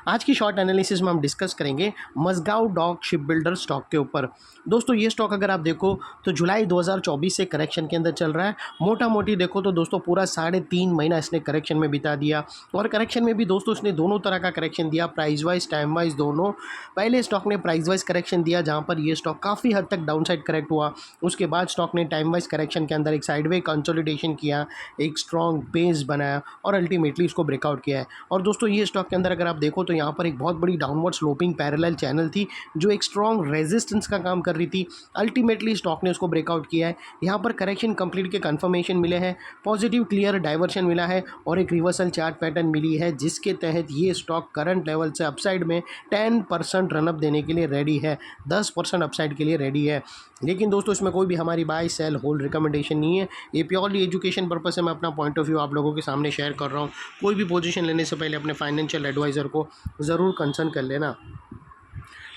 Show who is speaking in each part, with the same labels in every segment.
Speaker 1: आज की short analysis में हम डिस्कस करेंगे Mazagon dock ship builder stock के ऊपर। दोस्तों ये स्टॉक अगर आप देखो तो जुलाई 2024 से करेक्शन के अंदर चल रहा है। मोटा मोटी देखो तो दोस्तों पूरा 3.5 महीना इसने करेक्शन में बिता दिया और करेक्शन में भी दोस्तों इसने दोनों तरह का करेक्शन दिया, प्राइस वाइज टाइम वाइज दोनों। पहले स्टॉक ने प्राइस वाइज करेक्शन दिया जहाँ पर ये स्टॉक काफ़ी हद तक डाउन साइड करेक्ट हुआ। उसके बाद स्टॉक ने टाइम वाइज करेक्शन के अंदर एक साइडवे कंसोलिडेशन किया, एक स्ट्रॉन्ग बेस बनाया और अल्टीमेटली इसको ब्रेकआउट किया है। और दोस्तों ये स्टॉक के अंदर अगर आप देखो तो यहाँ पर एक बहुत बड़ी डाउनवर्ड स्लोपिंग पैरेलल चैनल थी जो एक स्ट्रॉन्ग रेजिस्टेंस का काम कर रही थी। अल्टीमेटली स्टॉक ने उसको ब्रेकआउट किया है। यहाँ पर करेक्शन कंप्लीट के कंफर्मेशन मिले हैं, पॉजिटिव क्लियर डाइवर्शन मिला है और एक रिवर्सल चार्ट पैटर्न मिली है जिसके तहत ये स्टॉक करंट लेवल से अपसाइड में 10% रनअप देने के लिए रेडी है, 10% अपसाइड के लिए रेडी है। लेकिन दोस्तों इसमें कोई भी हमारी बाय सेल होल्ड रिकमेंडेशन नहीं है, ये प्योरली एजुकेशन पर्पस से मैं अपना पॉइंट ऑफ व्यू आप लोगों के सामने शेयर कर रहा हूँ। कोई भी पोजीशन लेने से पहले अपने फाइनेंशियल एडवाइज़र को ज़रूर कंसल्ट कर लेना।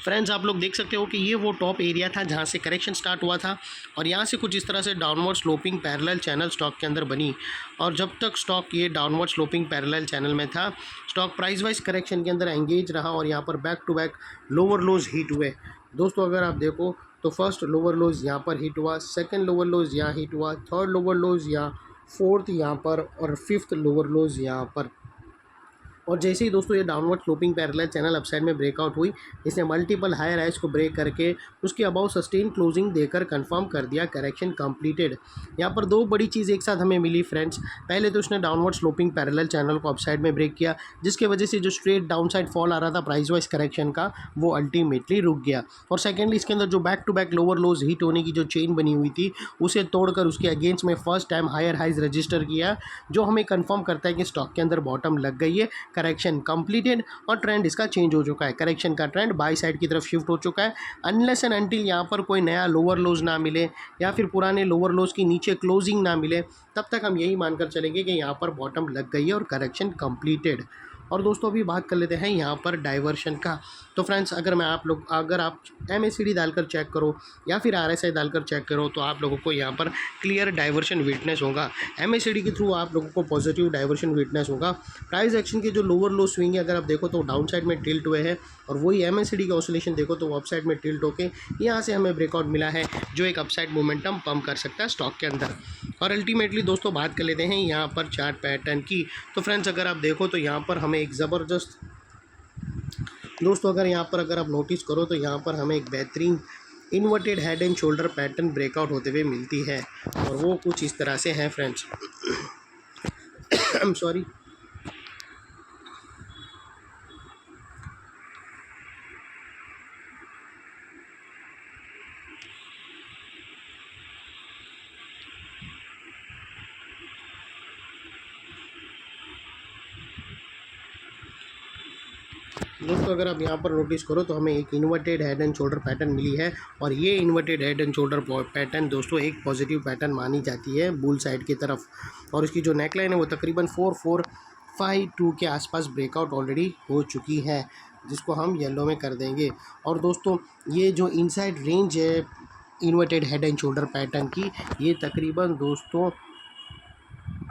Speaker 1: फ्रेंड्स आप लोग देख सकते हो कि ये वो टॉप एरिया था जहाँ से करेक्शन स्टार्ट हुआ था और यहाँ से कुछ इस तरह से downward sloping parallel channel stock के अंदर बनी और जब तक स्टॉक ये डाउनवर्ड स्लोपिंग पैरेलल चैनल में था स्टॉक प्राइस वाइज करेक्शन के अंदर एंगेज रहा और यहाँ पर back to back lower lows hit हुए। दोस्तों अगर आप देखो तो फर्स्ट लोअर लोज यहाँ पर हिट हुआ, सेकेंड लोअर लोज यहाँ हिट हुआ, थर्ड लोअर लोज यहाँ, फोर्थ यहाँ पर और फिफ्थ लोअर लोज यहाँ पर। और जैसे ही दोस्तों ये downward sloping parallel channel upside में ब्रेकआउट हुई, इसने मल्टीपल हायर हाइज को ब्रेक करके उसके अबाउ सस्टेन क्लोजिंग देकर कंफर्म कर दिया करेक्शन कंप्लीटेड। यहाँ पर दो बड़ी चीज़ एक साथ हमें मिली फ्रेंड्स। पहले तो उसने डाउनवर्ड स्लोपिंग पैरेलल चैनल को अपसाइड में ब्रेक किया जिसकी वजह से जो स्ट्रेट डाउन साइड फॉल आ रहा था प्राइस वाइज करेक्शन का वो अल्टीमेटली रुक गया। और सेकेंडली इसके अंदर जो back to back lower lows hit होने की जो चेन बनी हुई थी उसे तोड़कर उसके अगेंस्ट में first time higher highs register किया जो हमें कंफर्म करता है कि स्टॉक के अंदर बॉटम लग गई है, करेक्शन कंप्लीटेड और ट्रेंड इसका चेंज हो चुका है। करेक्शन का ट्रेंड बाय साइड की तरफ शिफ्ट हो चुका है। अनलेस एंड अनटिल यहाँ पर कोई नया लोअर लोज ना मिले या फिर पुराने लोअर लोज की नीचे क्लोजिंग ना मिले तब तक हम यही मानकर चलेंगे कि यहाँ पर बॉटम लग गई है और करेक्शन कंप्लीटेड। और दोस्तों अभी बात कर लेते हैं यहाँ पर डाइवर्शन का। तो फ्रेंड्स अगर आप MACD डालकर चेक करो या फिर RSI डालकर चेक करो तो आप लोगों को यहाँ पर क्लियर डाइवर्शन विटनेस होगा। MACD के थ्रू आप लोगों को पॉजिटिव डाइवर्शन विटनेस होगा। प्राइस एक्शन के जो लोअर लो स्विंग है अगर आप देखो तो डाउन साइड में टिल्ट हुए हैं और वही MACD का ऑसिलेशन देखो तो वो अपसाइड में टिल्ट होके यहाँ से हमें ब्रेकआउट मिला है जो एक अपसाइड मोमेंटम पंप कर सकता है स्टॉक के अंदर। और अल्टीमेटली दोस्तों बात कर लेते हैं यहाँ पर चार्ट पैटर्न की। तो फ्रेंड्स अगर आप देखो तो यहाँ पर हमें एक ज़बरदस्त दोस्तों अगर आप नोटिस करो तो यहाँ पर हमें एक बेहतरीन inverted head and shoulder pattern breakout होते हुए मिलती है और वो कुछ इस तरह से है फ्रेंड्स। I am sorry. दोस्तों अगर आप यहाँ पर नोटिस करो तो हमें एक inverted head and shoulder pattern मिली है और ये inverted head and shoulder pattern दोस्तों एक पॉजिटिव पैटर्न मानी जाती है बुल साइड की तरफ। और इसकी जो नेकलाइन है वो तकरीबन 4452 के आसपास ब्रेकआउट ऑलरेडी हो चुकी है जिसको हम येलो में कर देंगे। और दोस्तों ये जो इनसाइड रेंज है inverted head and shoulder pattern की ये तकरीबन दोस्तों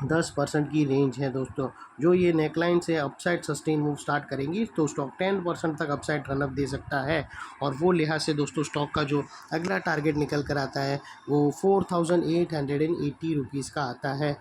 Speaker 1: 10% की रेंज है दोस्तों। जो ये नेकलाइन से अपसाइड सस्टेन मूव स्टार्ट करेंगी तो स्टॉक 10% तक अपसाइड रनअप दे सकता है और वो लिहाज से दोस्तों स्टॉक का जो अगला टारगेट निकल कर आता है वो 4880 रुपीज़ का आता है।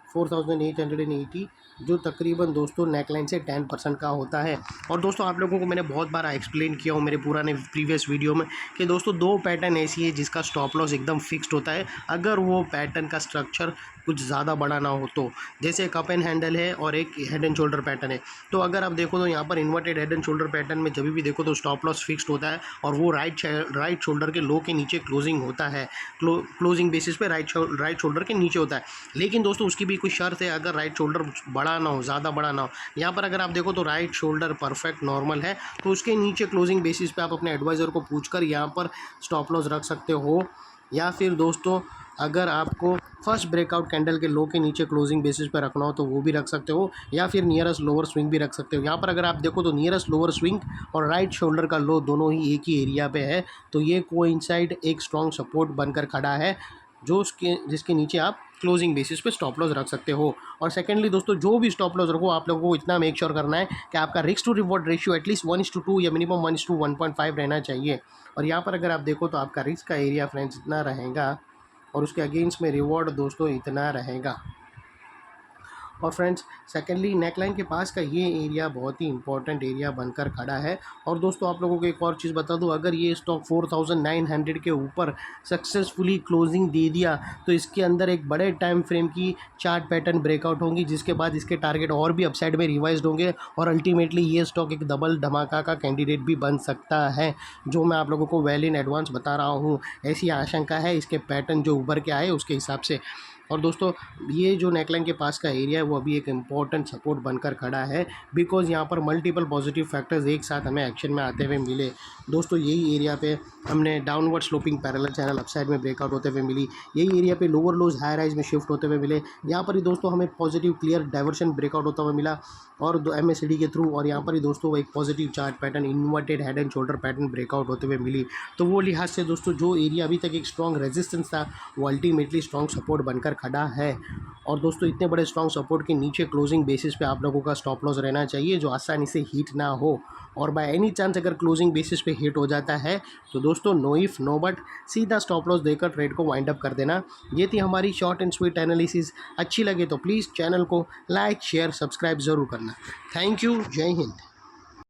Speaker 1: 4880 जो तकरीबन दोस्तों नेकलाइन से 10% का होता है। और दोस्तों आप लोगों को मैंने बहुत बार एक्सप्लेन किया हूँ मेरे पुराने प्रीवियस वीडियो में कि दोस्तों दो पैटर्न ऐसी है जिसका स्टॉप लॉस एकदम फिक्स्ड होता है अगर वो पैटर्न का स्ट्रक्चर कुछ ज़्यादा बड़ा ना हो तो। जैसे कप एंड हैंडल है और एक हेड एंड शोल्डर पैटर्न है। तो अगर आप देखो तो यहाँ पर inverted head and shoulder pattern में जब भी देखो तो स्टॉप लॉस फिक्स्ड होता है और वो राइट शोल्डर के लो के नीचे क्लोजिंग होता है, क्लोजिंग बेसिस पे राइट शोल्डर के नीचे होता है। लेकिन दोस्तों उसकी भी कुछ शर्त है, अगर राइट शोल्डर बड़ा ना हो, ज़्यादा बड़ा ना हो। यहाँ पर अगर आप देखो तो राइट शोल्डर परफेक्ट नॉर्मल है तो उसके नीचे क्लोजिंग बेसिस पे आप अपने एडवाइज़र को पूछकर यहाँ पर स्टॉप लॉस रख सकते हो। या फिर दोस्तों अगर आपको फर्स्ट ब्रेकआउट कैंडल के लो के नीचे क्लोजिंग बेसिस पे रखना हो तो वो भी रख सकते हो या फिर नियरेस्ट लोअर स्विंग भी रख सकते हो। यहाँ पर अगर आप देखो तो नियरेस्ट लोअर स्विंग और राइट शोल्डर का लो दोनों ही एक ही एरिया पे है तो ये कोइंसाइड एक स्ट्रॉन्ग सपोर्ट बनकर खड़ा है जो उसके जिसके नीचे आप क्लोजिंग बेसिस पे स्टॉप लॉस रख सकते हो। और सेकेंडली दोस्तों, जो भी स्टॉप लॉस रखो आप लोगों को इतना मेक श्योर करना है कि आपका risk to reward ratio at least 1:2 या मिनिमम 1:1.5 रहना चाहिए। और यहाँ पर अगर आप देखो तो आपका रिस्क का एरिया फ्रेंड्स इतना रहेगा और उसके अगेंस्ट में रिवॉर्ड दोस्तों इतना रहेगा। और फ्रेंड्स सेकेंडली नेकलाइन के पास का ये एरिया बहुत ही इंपॉर्टेंट एरिया बनकर खड़ा है। और दोस्तों आप लोगों को एक और चीज़ बता दूं, अगर ये स्टॉक 4900 के ऊपर सक्सेसफुली क्लोजिंग दे दिया तो इसके अंदर एक बड़े टाइम फ्रेम की चार्ट पैटर्न ब्रेकआउट होंगी, जिसके बाद इसके टारगेट और भी अपसाइड में रिवाइज होंगे और अल्टीमेटली ये स्टॉक एक डबल धमाका का कैंडिडेट भी बन सकता है, जो मैं आप लोगों को वेल इन एडवांस बता रहा हूँ। ऐसी आशंका है इसके पैटर्न जो उभर के आए उसके हिसाब से। और दोस्तों ये जो नेकलाइन के पास का एरिया है वो अभी एक इम्पॉर्टेंट सपोर्ट बनकर खड़ा है, बिकॉज यहाँ पर मल्टीपल पॉजिटिव फैक्टर्स एक साथ हमें एक्शन में आते हुए मिले। दोस्तों यही एरिया पे हमने downward sloping parallel channel upside में ब्रेकआउट होते हुए मिली, यही एरिया पे लोअर लोज हाई राइज में शिफ्ट होते हुए मिले। यहाँ पर ही दोस्तों हमें पॉजिटिव क्लियर डाइवर्शन ब्रेकआउट होता हुआ मिला और MACD के थ्रू। और यहाँ पर ही दोस्तों एक positive chart pattern inverted head and shoulder pattern breakout होते हुए मिली। तो वो लिहाज से दोस्तों जो एरिया अभी तक एक स्ट्रॉन्ग रेजिस्टेंस था वो अल्टीमेटली स्ट्रॉन्ग सपोर्ट बनकर खड़ा है। और दोस्तों इतने बड़े स्ट्रॉन्ग सपोर्ट के नीचे क्लोजिंग बेसिस पे आप लोगों का स्टॉप लॉस रहना चाहिए जो आसानी से हिट ना हो। और बाय एनी चांस अगर क्लोजिंग बेसिस पे हिट हो जाता है तो दोस्तों नो इफ नो बट सीधा स्टॉप लॉस देकर ट्रेड को वाइंड अप कर देना। ये थी हमारी शॉर्ट एंड स्वीट एनालिसिस। अच्छी लगे तो प्लीज़ चैनल को लाइक शेयर सब्सक्राइब ज़रूर करना। Thank you. जय हिंद।